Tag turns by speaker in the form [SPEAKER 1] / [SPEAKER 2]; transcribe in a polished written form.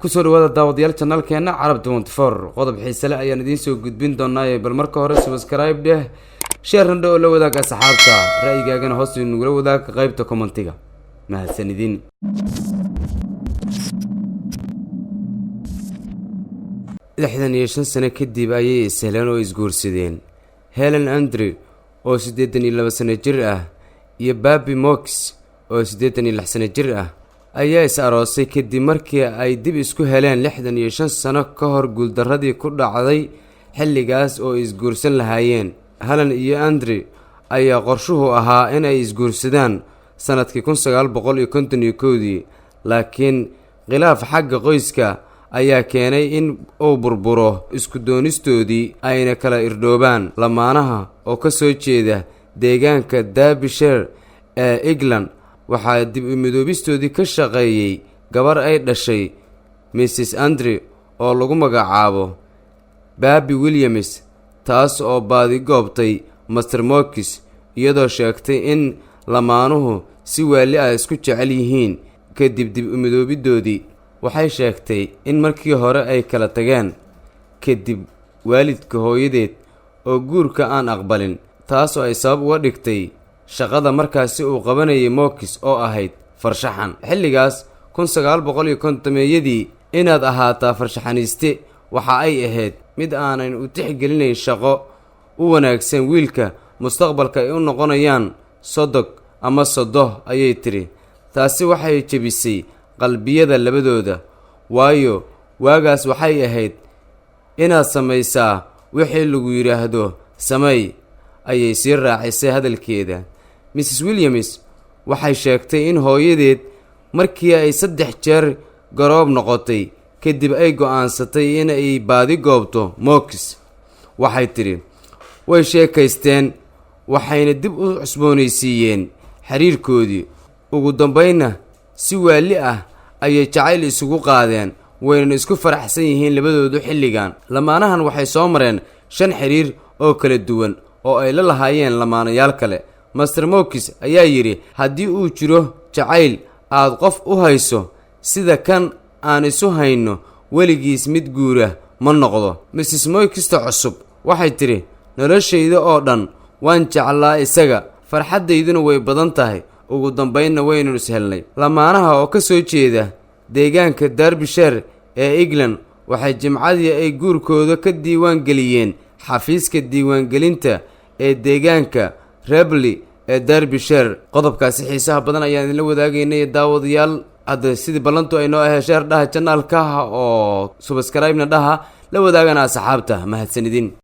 [SPEAKER 1] kusoo dhawaada daawadayaal channelkeena Carab 24 qodob xiiso leh ayaan idiin soo gudbin doonaa bal marka hore subscribe dheh share oo la wadaag asxaabta ra'yigaagana hoos inagula wadaag qaybta commentiga mahadsanidin 65 sano kadib ayay isheleen oo isguursadeen Helen Andrew oo 82 sano jir ah iyo Bobby Mox oo 86 sano jir ah ayaa is aroosay kadib markii ay dib isku heleen 65 sano ka hor guuldaradii ku dhacday xilligaas oo isguursan lahaayeen. Helen iyo Andrew ayaa qorshuhu ahaa in ay isguursadaan sanadkii 1951 laakiin khilaaf xagga qoyska ayaa keenay in uu burburo isku doonistoodii ayna kala irdhoobaan. Lamaanaha oo ka soo jeeda deegaanka Derbyshire ee England waxaa dib u midoobistoodii ka shaqeeyay gabar ay dhashay Mrs Andrew oo lagu magacaabo Bobby Williams taas oo baadi goobtay Mr Mox iyadoo sheegtay in lamaanuhu si wali ah isku jecel yihiin. Kadib dib u midoobidoodii waxay sheegtay in markii hore ay kala tageen kadib waalidka hooyadeed oo guurka aan aqbalin taas oo ay sabab uga dhigtay shaqada markaasi uu qabanayay Mox oo ahayd farshaxan. Xilligaas 1950yadii inaad ahaataa farshaxaniste waxa ay ahayd mid aanan u tixgelinayn shaqo u wanaagsan wiilka mustaqbalka ay u noqonayaan sodog ama sodoh ayay tiri. taasi waxay jebisay qalbiyada labadooda waayo waagaas waxay ahayd inaad samaysaa wixii lagu yiraahdo samay ayay sii raacisay hadalkeeda. Mrs Williams waxay sheegtay in hooyadeed markii ay 3 jeer garoob noqotay kadib ay go'aansatay in ay baadi goobto Mox. waxay tiri way sheekaysteen waxayna dib u cusboonaysiiyeen xiriirkoodii. ugu dambayna si wali ah ayay jacayl isugu qaadeen wayna isku faraxsan yihiin labadoodu xilligan. lamaanahan waxay soo mareen 5 xiriir oo kala duwan oo ay la lahaayeen lamaanayaal kale. Mr Mox ayaa yiri haddii uu jiro jacayl aad qof u hayso sida kan aan isu hayno weligiis mid guura ma noqdo. Mrs Mox cusub waxay tiri noloshayda oo dhan waan jeclaa isaga farxadeyduna way badan tahay. ugu dambayna waynu is helnay. lamaanaha oo ka soo jeeda deegaanka Derbyshire ee England waxay jimcadii ay guurkooda ka diiwaan geliyeen xafiiska diiwaangelinta ee deegaanka Rebley ee Derbyshire. qodobkaasi xiisaha badan ayaan idin la wadaagaynay daawadayaal. hadda sidii ballantu ay noo ahay share dhaha channelka oo subscribe na dhaha la wadaagana asxaabta mahadsanidin.